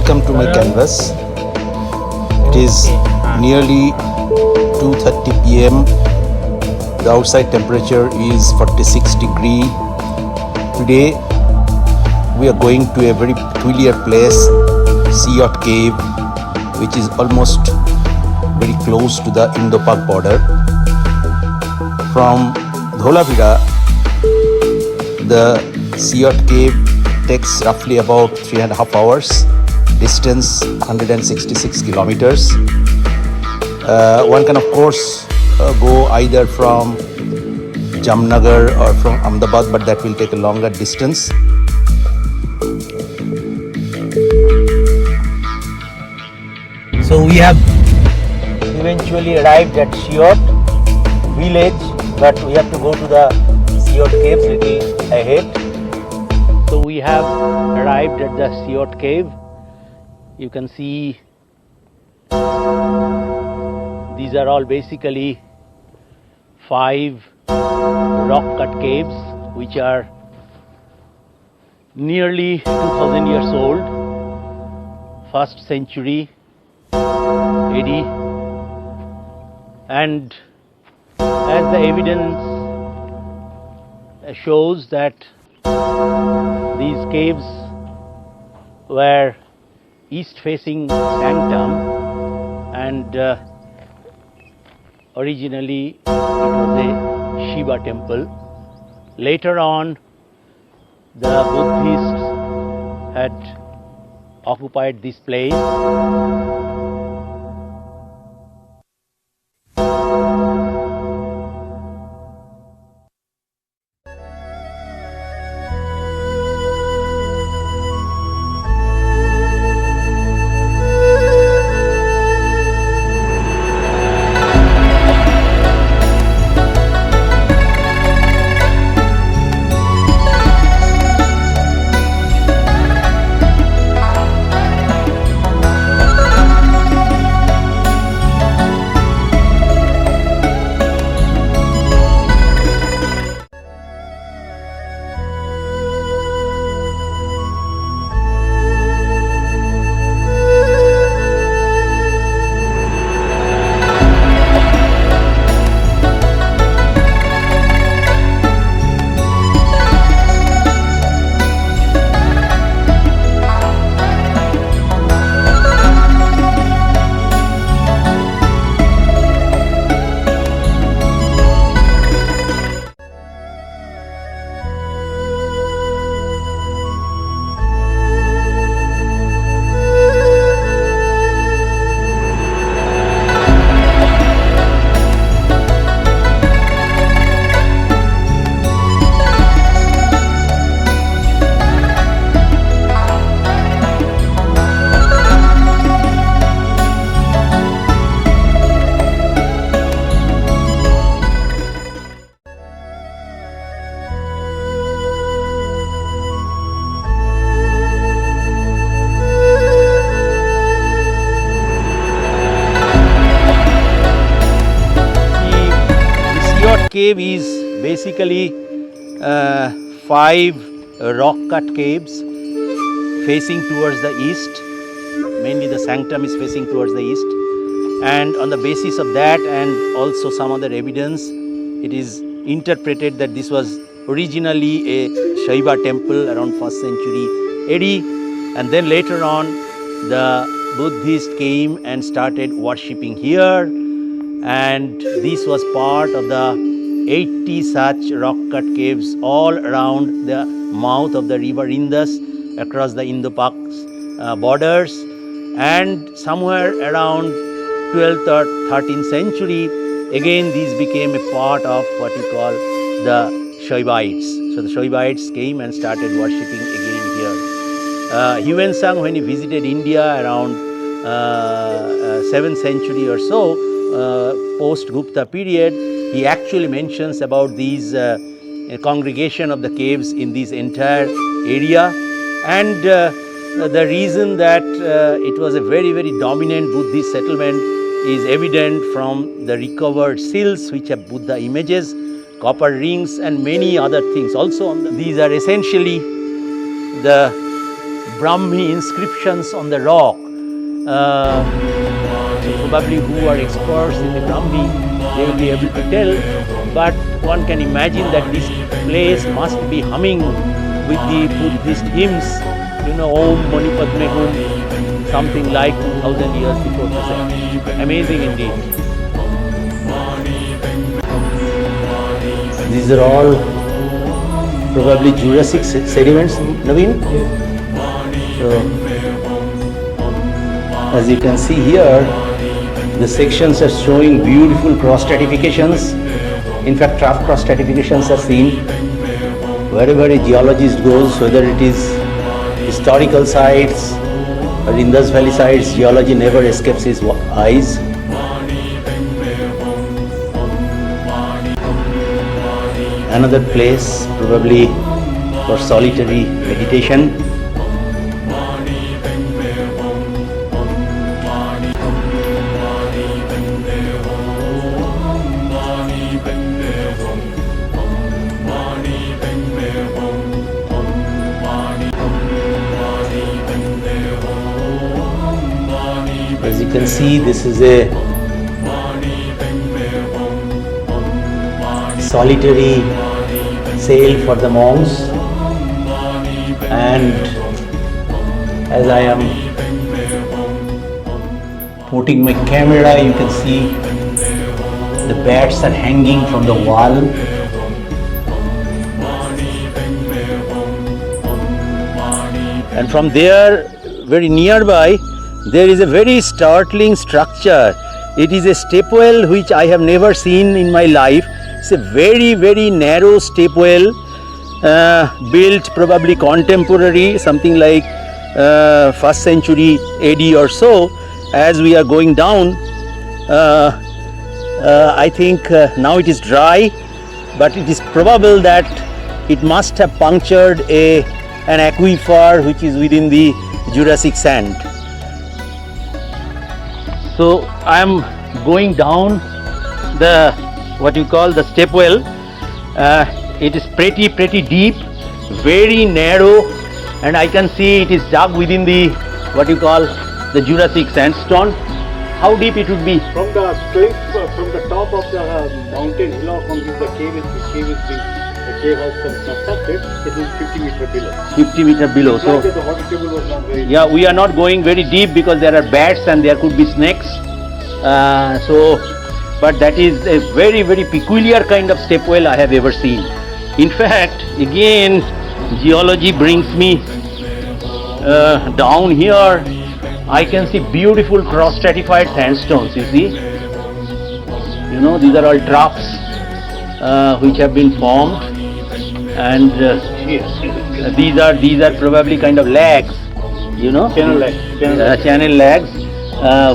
Welcome to my canvas. It is nearly 2:30 p.m. The outside temperature is 46 degree. Today we are going to a very peculiar place, Siyot Cave, which is almost very close to the Indo-Pak border. From Dholavira, the Siyot Cave takes roughly about 3.5 hours, distance 166 kilometers. One can of course go either from Jamnagar or from Ahmedabad, but that will take a longer distance. So we have eventually arrived at Siyot village, but we have to go to the Siyot Caves little ahead. So we have arrived at the Siyot Cave. You can see these are all basically 5 rock-cut caves which are nearly 2000 years old, 1st century AD, and as the evidence shows that these caves were east-facing sanctum, and originally it was a Shiva temple. Later on, the Buddhists had occupied this place. Cave is basically 5 rock-cut caves facing towards the east. Mainly the sanctum is facing towards the east, and on the basis of that and also some other evidence, it is interpreted that this was originally a Shiva temple around 1st century AD, and then later on the Buddhists came and started worshipping here, and this was part of the 80 such rock-cut caves all around the mouth of the river Indus across the Indo-Pak borders, and somewhere around 12th or 13th century again these became a part of what you call the Shaivites. So the Shaivites came and started worshipping again here. Hiuen Tsang, when he visited India around 7th century or so, post-Gupta period, he actually mentions about these congregation of the caves in this entire area, and the reason that it was a very dominant Buddhist settlement is evident from the recovered seals which have Buddha images, copper rings and many other things also on them. These are essentially the Brahmi inscriptions on the rock. So probably who are experts in the Brahmi, they will be able to tell. But one can imagine that this place must be humming with the Buddhist hymns, Om Mani Padme Hum, something like 2000 years before present. Amazing indeed. These are all probably Jurassic sediments, Naveen? So, as you can see here, the sections are showing beautiful cross stratifications. In fact, trough cross stratifications are seen wherever a geologist goes, whether it is historical sites or Indus Valley sites, geology never escapes his eyes. Another place probably for solitary meditation. As you can see, this is a solitary sail for the monks, and as I am putting my camera, you can see the bats are hanging from the wall. And from there, very nearby, there is a very startling structure. It is a stepwell which I have never seen in my life. It's a very, very narrow stepwell, built probably contemporary, something like 1st century AD or so. As we are going down, I think now it is dry, but it is probable that it must have punctured an aquifer which is within the Jurassic sand. So I am going down the what you call the stepwell. It is pretty deep, very narrow, and I can see it is dug within the what you call the Jurassic sandstone. How deep it would be? From the straight from the top of the mountain hillock on which the cave has constructed, it is 50 meter below. 50 meter below. So the water table was not very yeah, we are not going very deep because there are bats and there could be snakes. But that is a very, very peculiar kind of stepwell I have ever seen. In fact, again, geology brings me down here. I can see beautiful cross-stratified sandstones, you see. These are all troughs which have been formed, and these are probably kind of lags, channel lags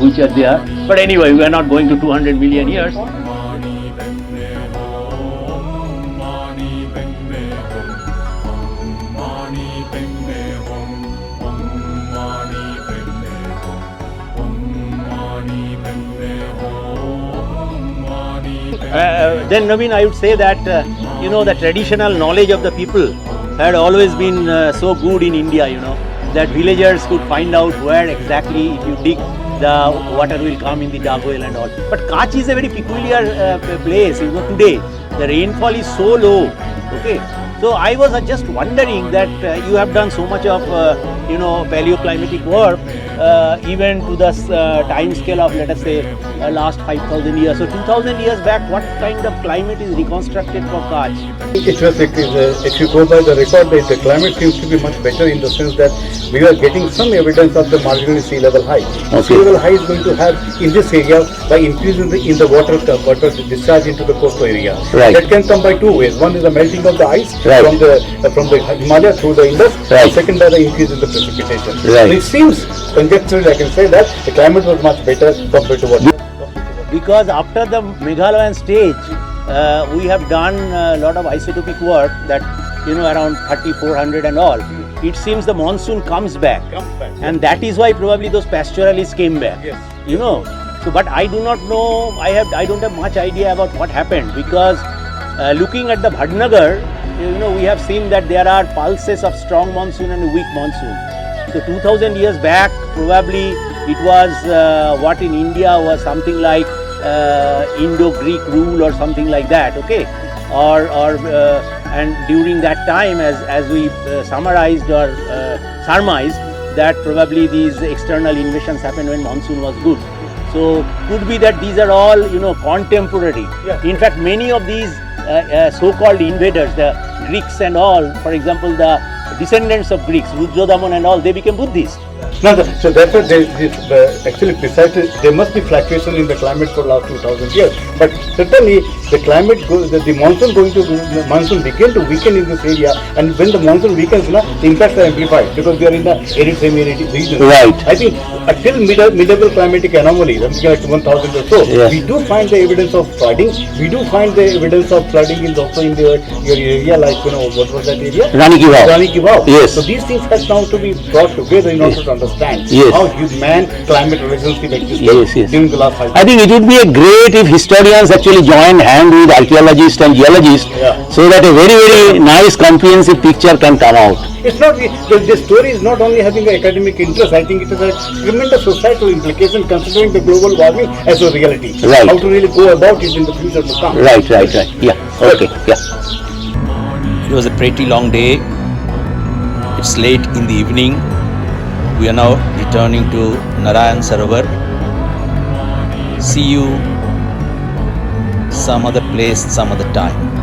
which are there. But anyway, we are not going to 200 million years. Then Naveen, I would say that the traditional knowledge of the people had always been so good in India, that villagers could find out where exactly, if you dig, the water will come in the dug well and all. But Kutch is a very peculiar place, today. The rainfall is so low, okay. So I was just wondering that you have done so much of, paleoclimatic work, even to the time scale of, let us say, last 5,000 years. So 2,000 years back, what kind of climate is reconstructed for Kutch? It was, if you go by the record, the climate seems to be much better in the sense that we are getting some evidence of the marginal sea level high. Okay. Sea level high is going to have in this area by increasing in the water discharge into the coastal area. Right. That can come by two ways. One is the melting of the ice right. from the Himalaya through the Indus. Right. And second by the increase in the precipitation. Right. So it seems conjecturally I can say that the climate was much better compared to what. Because after the Meghalayan stage, we have done a lot of isotopic work that, around 3400 and all. It seems the monsoon comes back. And that is why probably those pastoralists came back. Yes. So, but I do not know, I don't have much idea about what happened, because looking at the Vadnagar, we have seen that there are pulses of strong monsoon and weak monsoon. So 2000 years back, probably it was what in India was something like Indo-Greek rule or something like that, okay? And during that time, as we summarized or surmised, that probably these external invasions happened when monsoon was good. So could be that these are all, you know, contemporary. Yeah. In fact, many of these so-called invaders, the Greeks and all, for example, the descendants of Greeks, Ujjain and all, they became Buddhist. No, so therefore, actually precisely there must be fluctuation in the climate for last 2000 years. But certainly the climate, the monsoon began to weaken in this area, and when the monsoon weakens, the impacts are amplified because we are in the arid semi-arid region. Right. I think till medieval climatic anomaly, something like 1000 or so, Yes. we do find the evidence of flooding. We do find the evidence of flooding in also in your area, like what was that area? Rani Ki Vav. Rani Ki Vav. Yes. So these things have now to be brought together in order to understand Yes. how human-climate relationship existed Yes. during the last 5 I think it would be a great if historians actually join hand with archaeologists and geologists, Yeah. so that a very, very nice comprehensive picture can come out. It's not the story is not only having an academic interest. I think it has a tremendous societal implication considering the global warming as a reality. Right. How to really go about it in the future to come. Right. Yeah. Okay. Yeah. It was a pretty long day. It's late in the evening. We are now returning to Narayan Sarovar. See you some other place, some other time.